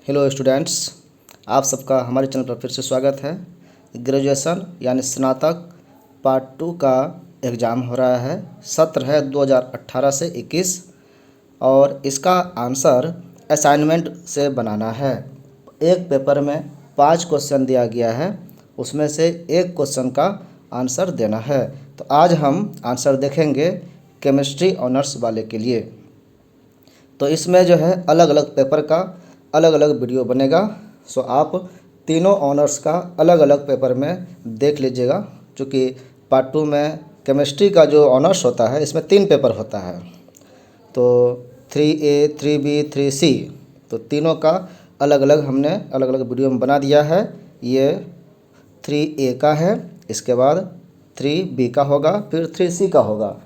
Hello students, आप सबका हमारे चैनल पर फिर से स्वागत है। ग्रेजुएशन यानी स्नातक पार्ट 2 का एग्ज़ाम हो रहा है। सत्र है 2018 से 21 और इसका आंसर असाइनमेंट से बनाना है। एक पेपर में 5 क्वेश्चन दिया गया है, उसमें से एक क्वेश्चन का आंसर देना है। तो आज हम आंसर देखेंगे केमिस्ट्री ऑनर्स वाले के लिए। तो इसमें जो है अलग अलग पेपर का अलग अलग वीडियो बनेगा। सो आप तीनों ऑनर्स का अलग अलग पेपर में देख लीजिएगा, क्योंकि पार्ट 2 में केमिस्ट्री का जो ऑनर्स होता है इसमें 3 पेपर होता है। तो 3A 3B 3C, तो तीनों का अलग अलग हमने अलग अलग वीडियो में बना दिया है। ये 3A का है, इसके बाद 3B का होगा, फिर 3C का होगा।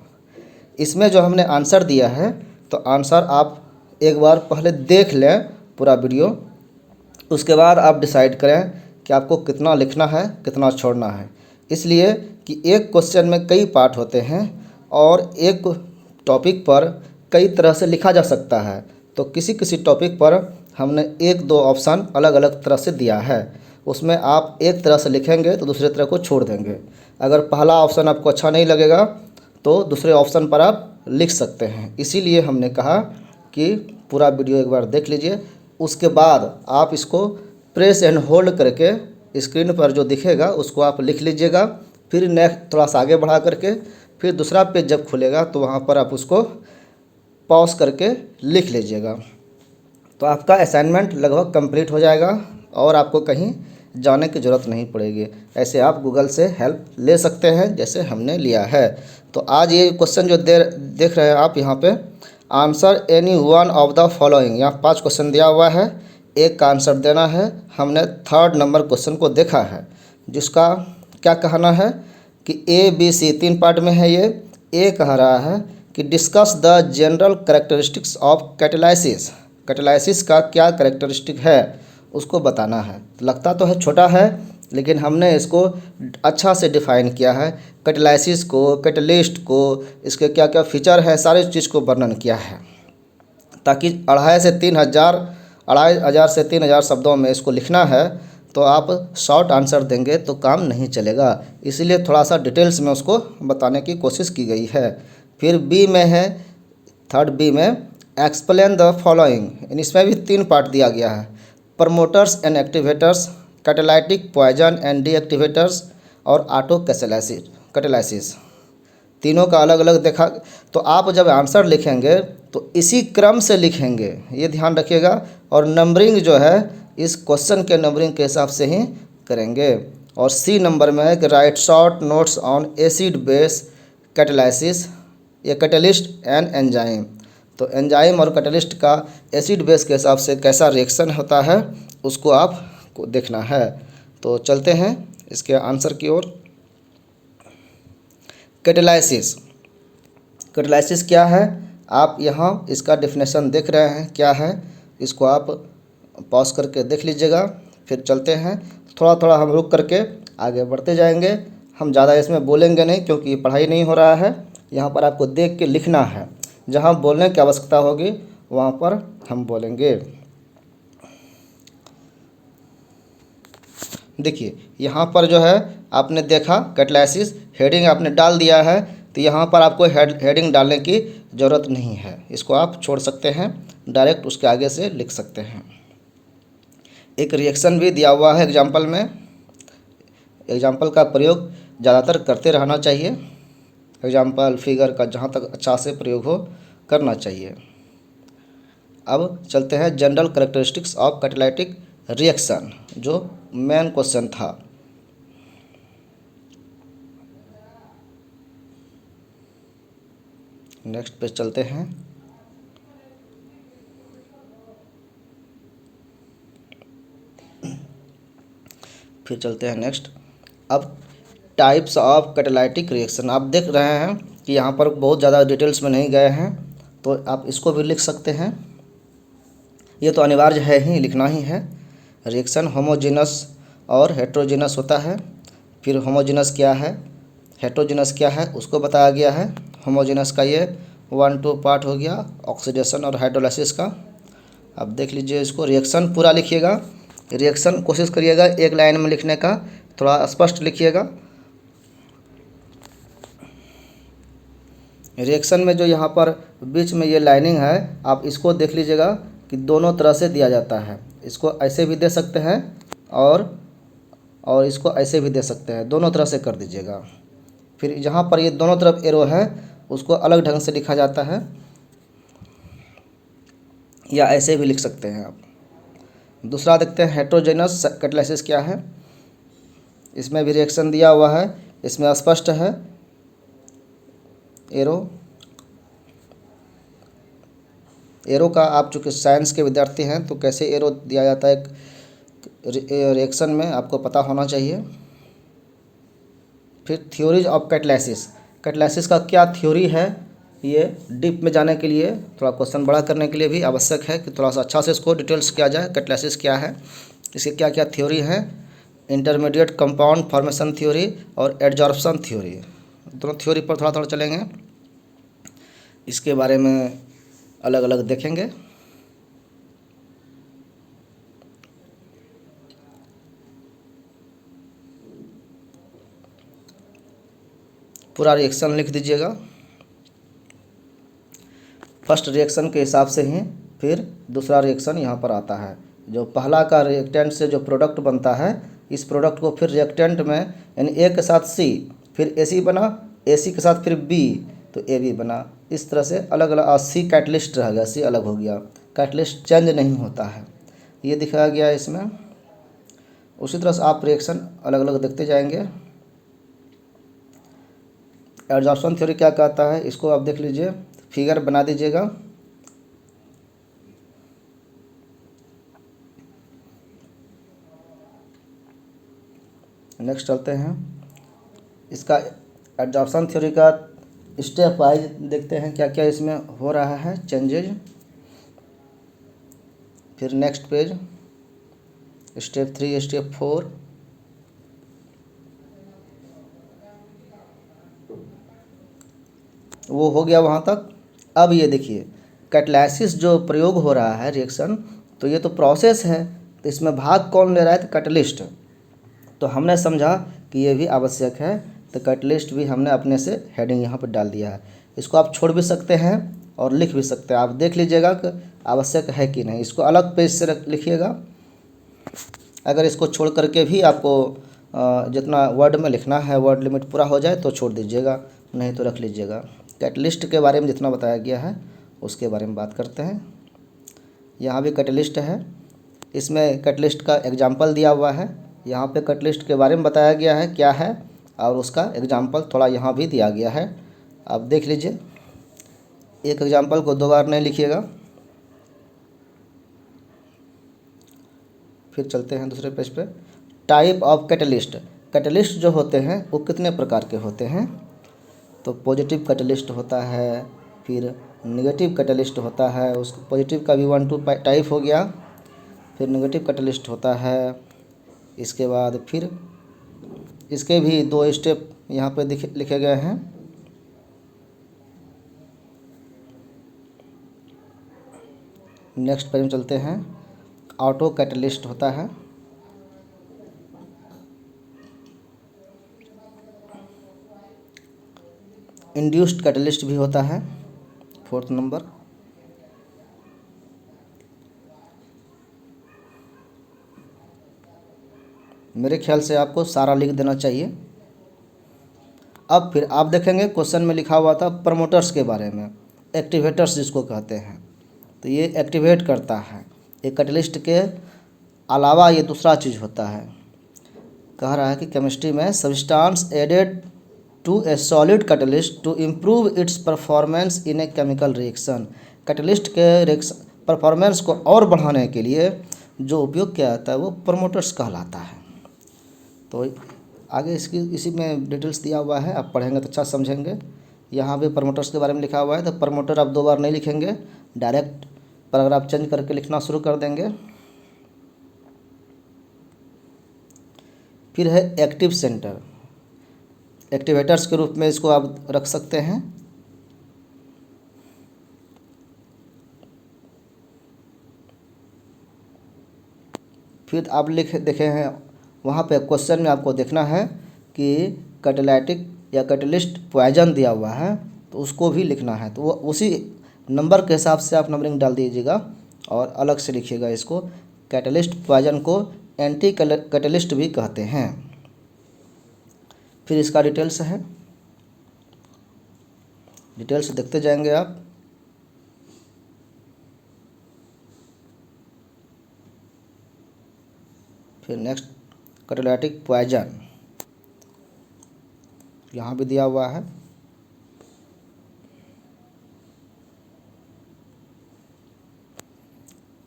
इसमें जो हमने आंसर दिया है, तो आंसर आप एक बार पहले देख लें पूरा वीडियो, उसके बाद आप डिसाइड करें कि आपको कितना लिखना है कितना छोड़ना है। इसलिए कि एक क्वेश्चन में कई पार्ट होते हैं और एक टॉपिक पर कई तरह से लिखा जा सकता है। तो किसी किसी टॉपिक पर हमने एक दो ऑप्शन अलग अलग तरह से दिया है, उसमें आप एक तरह से लिखेंगे तो दूसरे तरह को छोड़ देंगे। अगर पहला ऑप्शन आपको अच्छा नहीं लगेगा तो दूसरे ऑप्शन पर आप लिख सकते हैं। इसीलिए हमने कहा कि पूरा वीडियो एक बार देख लीजिए, उसके बाद आप इसको प्रेस एंड होल्ड करके स्क्रीन पर जो दिखेगा उसको आप लिख लीजिएगा। फिर नेक्स्ट थोड़ा सा आगे बढ़ा करके फिर दूसरा पेज जब खुलेगा तो वहाँ पर आप उसको पॉज करके लिख लीजिएगा। तो आपका असाइनमेंट लगभग कंप्लीट हो जाएगा और आपको कहीं जाने की ज़रूरत नहीं पड़ेगी। ऐसे आप गूगल से हेल्प ले सकते हैं जैसे हमने लिया है। तो आज ये क्वेश्चन जो देख रहे हैं आप यहाँ पे, answer any one of the following, यहाँ 5 क्वेश्चन दिया हुआ है, एक का आंसर देना है। हमने 3rd नंबर क्वेश्चन को देखा है, जिसका क्या कहना है कि ABC 3 पार्ट में है। ये ए कह रहा है कि discuss the general characteristics of catalysis. Catalysis का क्या कैरेक्टरिस्टिक है उसको बताना है। लगता तो है छोटा है, लेकिन हमने इसको अच्छा से डिफ़ाइन किया है। कैटालाइसिस को, कैटलिस्ट को, इसके क्या क्या फीचर है, सारी चीज़ को वर्णन किया है, ताकि 2,500 से 3,000 शब्दों में इसको लिखना है। तो आप शॉर्ट आंसर देंगे तो काम नहीं चलेगा, इसीलिए थोड़ा सा डिटेल्स में उसको बताने की कोशिश की गई है। फिर बी में है, 3rd बी में एक्सप्लेन द फॉलोइंग। इसमें भी 3 पार्ट दिया गया है, promoters and activators, catalytic poison and deactivators और ऑटो कैटालाइसिस। तीनों का अलग अलग देखा। तो आप जब आंसर लिखेंगे तो इसी क्रम से लिखेंगे, ये ध्यान रखिएगा। और नंबरिंग जो है इस क्वेश्चन के नंबरिंग के हिसाब से ही करेंगे। और सी नंबर में है कि right short notes on acid base catalysis, ये कैटलिस्ट एंड एंजाइम। तो एंजाइम और कैटलिस्ट का एसिड बेस के हिसाब से कैसा रिएक्शन होता है उसको आपको देखना है। तो चलते हैं इसके आंसर की ओर। कैटालाइसिस, कैटालाइसिस क्या है, आप यहाँ इसका डेफिनेशन देख रहे हैं क्या है, इसको आप पॉज करके देख लीजिएगा। फिर चलते हैं, थोड़ा थोड़ा हम रुक करके आगे बढ़ते जाएंगे। हम ज़्यादा इसमें बोलेंगे नहीं, क्योंकि ये पढ़ाई नहीं हो रहा है। यहाँ पर आपको देख के लिखना है, जहाँ बोलने की आवश्यकता होगी वहाँ पर हम बोलेंगे। देखिए यहाँ पर जो है आपने देखा कैटालाइसिस, हेडिंग आपने डाल दिया है। तो यहाँ पर आपको हेडिंग डालने की ज़रूरत नहीं है, इसको आप छोड़ सकते हैं, डायरेक्ट उसके आगे से लिख सकते हैं। एक रिएक्शन भी दिया हुआ है एग्जाम्पल में। एग्जाम्पल का प्रयोग ज़्यादातर करते रहना चाहिए, एग्जाम्पल फिगर का जहाँ तक अच्छा से प्रयोग हो करना चाहिए। अब चलते हैं general characteristics of catalytic reaction, जो मेन क्वेश्चन था। नेक्स्ट पे चलते हैं। फिर चलते हैं नेक्स्ट। अब टाइप्स ऑफ कैटालाइटिक रिएक्शन, आप देख रहे हैं कि यहाँ पर बहुत ज़्यादा डिटेल्स में नहीं गए हैं, तो आप इसको भी लिख सकते हैं। ये तो अनिवार्य है ही, लिखना ही है। रिएक्शन होमोजेनस और हेट्रोजेनस होता है। फिर होमोजेनस क्या है, हेट्रोजेनस क्या है उसको बताया गया है। होमोजेनस का ये 1-2 पार्ट हो गया, ऑक्सीडेशन और हाइड्रोलाइसिस का। अब देख लीजिए, इसको रिएक्शन पूरा लिखिएगा। रिएक्शन कोशिश करिएगा एक लाइन में लिखने का, थोड़ा स्पष्ट लिखिएगा। रिएक्शन में जो यहाँ पर बीच में ये लाइनिंग है, आप इसको देख लीजिएगा कि दोनों तरह से दिया जाता है। इसको ऐसे भी दे सकते हैं और इसको ऐसे भी दे सकते हैं, दोनों तरह से कर दीजिएगा। फिर जहाँ पर ये दोनों तरफ एरो है उसको अलग ढंग से लिखा जाता है, या ऐसे भी लिख सकते हैं आप। दूसरा देखते हैं हेट्रोजेनस कैटालिसिस क्या है। इसमें भी रिएक्शन दिया हुआ है, इसमें स्पष्ट है एरो का। आप चूँकि साइंस के विद्यार्थी हैं तो कैसे एरो दिया जाता है रिएक्शन में आपको पता होना चाहिए। फिर थ्योरीज ऑफ कैटालिसिस, कैटालिसिस का क्या थ्योरी है, ये डीप में जाने के लिए, थोड़ा क्वेश्चन बड़ा करने के लिए भी आवश्यक है कि थोड़ा सा अच्छा से इसको डिटेल्स किया जाए। कैटालिसिस क्या है, इसके क्या क्या थ्योरी है, इंटरमीडिएट कंपाउंड फॉर्मेशन थ्योरी और एडजॉर्प्शन थ्योरी, दोनों थ्योरी पर थोड़ा थोड़ा चलेंगे। इसके बारे में अलग अलग देखेंगे। पूरा रिएक्शन लिख दीजिएगा। फर्स्ट रिएक्शन के हिसाब से ही फिर दूसरा रिएक्शन यहाँ पर आता है। जो पहला का रिएक्टेंट से जो प्रोडक्ट बनता है, इस प्रोडक्ट को फिर रिएक्टेंट में यानी ए के साथ सी, फिर AC बना, AC के साथ फिर B, तो AB बना। इस तरह से अलग अलग C कैटलिस्ट रह गया, C अलग हो गया, कैटलिस्ट चेंज नहीं होता है, ये दिखाया गया है इसमें। उसी तरह से आप रिएक्शन अलग अलग देखते जाएंगे। एडजॉर्प्शन थ्योरी क्या कहता है, इसको आप देख लीजिए, फिगर बना दीजिएगा। नेक्स्ट चलते हैं, इसका एडजॉर्प्शन थ्योरी का स्टेप वाइज देखते हैं क्या क्या इसमें हो रहा है चेंजेज। फिर नेक्स्ट पेज, स्टेप 3, स्टेप 4, वो हो गया वहाँ तक। अब ये देखिए, कैटालिसिस जो प्रयोग हो रहा है रिएक्शन, तो ये तो प्रोसेस है, तो इसमें भाग कौन ले रहा है, तो कैटलिस्ट। तो हमने समझा कि ये भी आवश्यक है, तो कैटलिस्ट भी हमने अपने से हेडिंग यहाँ पर डाल दिया है। इसको आप छोड़ भी सकते हैं और लिख भी सकते हैं, आप देख लीजिएगा कि आवश्यक है कि नहीं। इसको अलग पेज से लिखिएगा। अगर इसको छोड़ करके भी आपको जितना वर्ड में लिखना है, वर्ड लिमिट पूरा हो जाए तो छोड़ दीजिएगा, नहीं तो रख लीजिएगा। कैटलिस्ट के बारे में जितना बताया गया है उसके बारे में बात करते हैं। यहाँ भी कैटलिस्ट है, इसमें कैटलिस्ट का एग्जाम्पल दिया हुआ है। यहाँ पे कैटलिस्ट के बारे में बताया गया है क्या है, और उसका एग्जाम्पल थोड़ा यहाँ भी दिया गया है, आप देख लीजिए। एक एग्जाम्पल को 2 बार नहीं लिखिएगा। फिर चलते हैं दूसरे पेज पे। टाइप ऑफ कैटलिस्ट, कैटलिस्ट जो होते हैं वो कितने प्रकार के होते हैं, तो पॉजिटिव कैटलिस्ट होता है, फिर नेगेटिव कैटलिस्ट होता है। उसको पॉजिटिव का भी 1-2 टाइप हो गया, फिर नेगेटिव कैटलिस्ट होता है। इसके बाद फिर इसके भी 2 स्टेप यहाँ पे लिखे गए हैं। नेक्स्ट पेज में चलते हैं, ऑटो कैटलिस्ट होता है। इंड्यूस्ड कैटलिस्ट भी होता है, 4th नंबर। मेरे ख्याल से आपको सारा लिख देना चाहिए। अब फिर आप देखेंगे क्वेश्चन में लिखा हुआ था प्रमोटर्स के बारे में, एक्टिवेटर्स जिसको कहते हैं, तो ये एक्टिवेट करता है। एक कैटलिस्ट के अलावा ये दूसरा चीज़ होता है। कह रहा है कि केमिस्ट्री में substance added to a solid catalyst to improve its performance in a chemical reaction. Catalyst के परफॉर्मेंस को और बढ़ाने के लिए जो उपयोग किया जाता है वो प्रमोटर्स कहलाता है। तो आगे इसकी इसी में डिटेल्स दिया हुआ है, आप पढ़ेंगे तो अच्छा समझेंगे। यहाँ भी प्रमोटर्स के बारे में लिखा हुआ है, तो प्रमोटर आप 2 बार नहीं लिखेंगे, डायरेक्ट पैराग्राफ चेंज करके लिखना शुरू कर देंगे। फिर है एक्टिव सेंटर, एक्टिवेटर्स के रूप में इसको आप रख सकते हैं। फिर आप लिख देखे हैं वहाँ पे क्वेश्चन में आपको देखना है कि कैटालिटिक या कैटलिस्ट पॉइजन दिया हुआ है, तो उसको भी लिखना है। तो वो उसी नंबर के हिसाब से आप नंबरिंग डाल दीजिएगा और अलग से लिखिएगा इसको। कैटलिस्ट पॉइजन को एंटी कैटलिस्ट भी कहते हैं। फिर इसका डिटेल्स है, डिटेल्स देखते जाएंगे आप। फिर नेक्स्ट कैटालिटिक पॉइजन यहाँ भी दिया हुआ है।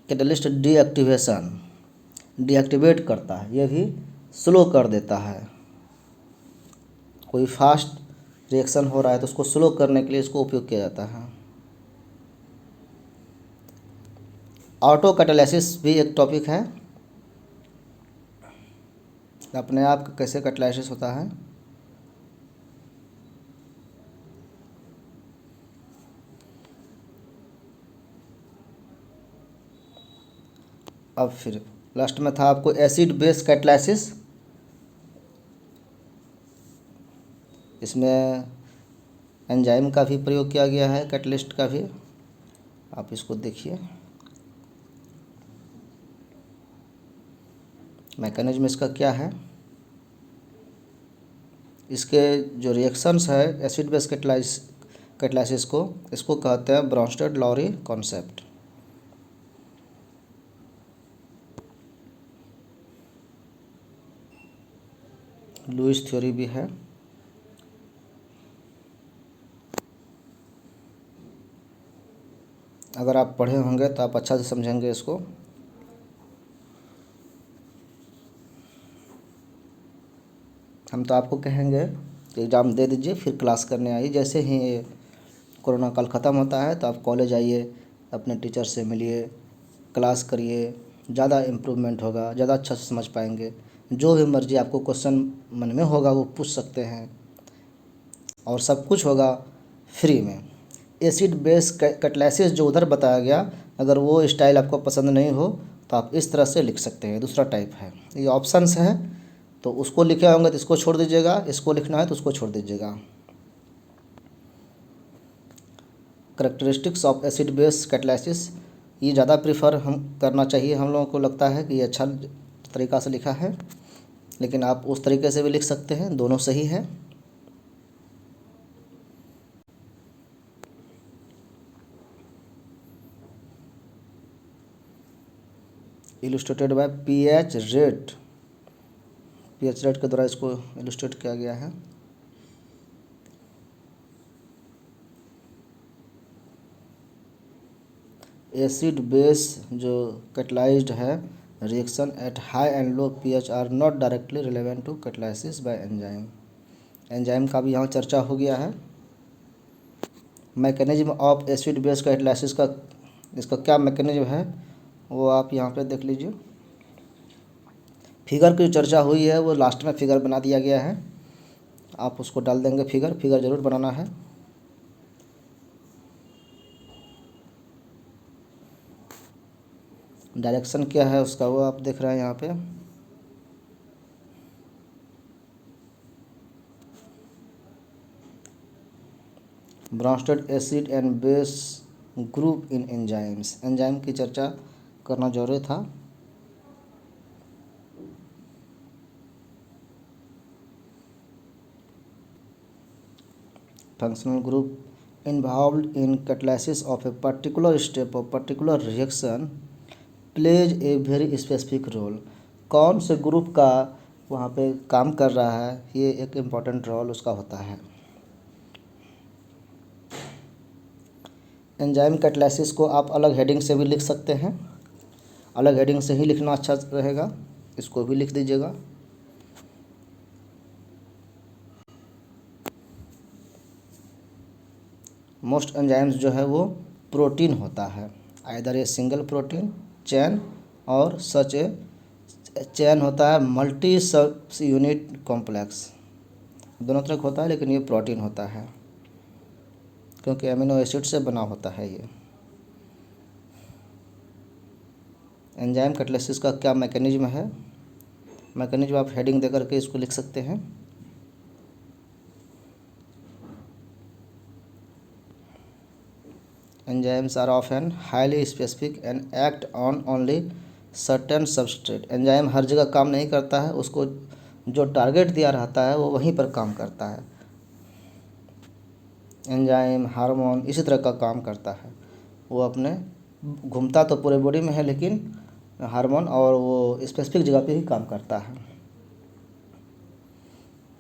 कैटलिस्ट डीएक्टिवेट करता है, ये भी स्लो कर देता है। कोई फास्ट रिएक्शन हो रहा है तो उसको स्लो करने के लिए इसको उपयोग किया जाता है। ऑटो कैटालिसिस भी एक टॉपिक है, अपने आप कैसे कैटालिसिस होता है। अब फिर लास्ट में था आपको एसिड बेस कैटालिसिस। इसमें एंजाइम का भी प्रयोग किया गया है, कैटलिस्ट का भी। आप इसको देखिए, मैकेनिज्म इसका क्या है। इसके जो रिएक्शंस है एसिड बेस कैटालिसिस को, इसको कहते हैं ब्रॉन्स्टेड-लॉरी कॉन्सेप्ट। लुईस थ्योरी भी है। अगर आप पढ़े होंगे तो आप अच्छा से समझेंगे इसको। हम तो आपको कहेंगे कि एग्ज़ाम दे दीजिए फिर क्लास करने आइए। जैसे ही ये कोरोना काल ख़त्म होता है तो आप कॉलेज आइए, अपने टीचर से मिलिए, क्लास करिए, ज़्यादा इम्प्रूवमेंट होगा, ज़्यादा अच्छा से समझ पाएंगे। जो भी मर्ज़ी आपको क्वेश्चन मन में होगा वो पूछ सकते हैं, और सब कुछ होगा फ्री में। एसिड बेस कैटालिसिस जो उधर बताया गया, अगर वो स्टाइल आपको पसंद नहीं हो तो आप इस तरह से लिख सकते हैं। दूसरा टाइप है, ये ऑप्शंस है, तो उसको लिखे होंगे तो इसको छोड़ दीजिएगा, इसको लिखना है तो उसको छोड़ दीजिएगा। Characteristics of acid base catalysis, ये ज़्यादा प्रीफर हम करना चाहिए। हम लोगों को लगता है कि ये अच्छा तरीक़ा से लिखा है, लेकिन आप उस तरीके से भी लिख सकते हैं, दोनों सही है। इलस्ट्रेटेड बाय पीएच रेट के द्वारा इसको इलस्ट्रेट किया गया है। एसिड बेस जो कैटालाइज्ड है reaction at high and low pH are not directly relevant to catalysis by enzyme. Enzyme का भी यहाँ चर्चा हो गया है। Mechanism of acid base catalysis का, इसका क्या मैकेनिज्म है वो आप यहाँ पे देख लीजिए। फिगर की जो चर्चा हुई है वो लास्ट में फिगर बना दिया गया है, आप उसको डाल देंगे। फिगर ज़रूर बनाना है। डायरेक्शन क्या है उसका वो आप देख रहे हैं यहाँ पे। Bronsted acid and base group in enzymes, enzyme की चर्चा करना जरूरी था। Functional group involved in catalysis of a particular step of particular reaction plays a very specific role. कौन से ग्रुप का वहाँ पे काम कर रहा है, ये एक इम्पॉर्टेंट रोल उसका होता है। एंजाइम कैटालिसिस को आप अलग हेडिंग से भी लिख सकते हैं, अलग हेडिंग से ही लिखना अच्छा रहेगा, इसको भी लिख दीजिएगा। मोस्ट एंजाइम्स जो है वो प्रोटीन होता है, either a single protein chain और सच ए चेन होता है मल्टी सब यूनिट कॉम्प्लेक्स। दोनों तरह होता है, लेकिन ये प्रोटीन होता है क्योंकि अमीनो एसिड से बना होता है ये। एंजाइम कैटालिसिस का क्या मैकेनिज्म है। मैकेनिज्म आप हेडिंग दे करके इसको लिख सकते हैं। Enzymes are often highly specific and act on only certain substrate. Enzyme हर जगह काम नहीं करता है, उसको जो टारगेट दिया रहता है वो वहीं पर काम करता है। एंजाइम हार्मोन इसी तरह का काम करता है, वो अपने घूमता तो पूरे बॉडी में है लेकिन हार्मोन और वो स्पेसिफिक जगह पे ही काम करता है।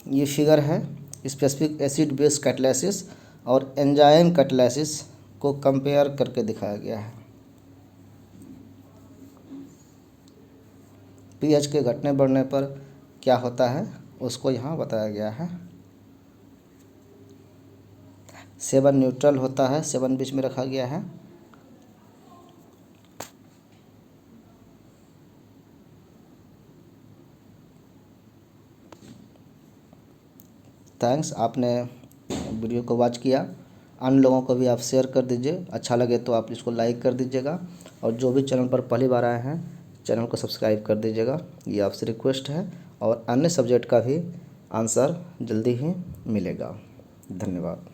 ये फिगर है स्पेसिफिक एसिड बेस कैटालिसिस और एंजाइम कैटालिसिस को कंपेयर करके दिखाया गया है। पीएच के घटने बढ़ने पर क्या होता है उसको यहाँ बताया गया है। 7 न्यूट्रल होता है, 7 बीच में रखा गया है। थैंक्स, आपने वीडियो को वॉच किया। अन्य लोगों को भी आप शेयर कर दीजिए, अच्छा लगे तो आप इसको लाइक कर दीजिएगा और जो भी चैनल पर पहली बार आए हैं चैनल को सब्सक्राइब कर दीजिएगा, ये आपसे रिक्वेस्ट है। और अन्य सब्जेक्ट का भी आंसर जल्दी ही मिलेगा। धन्यवाद।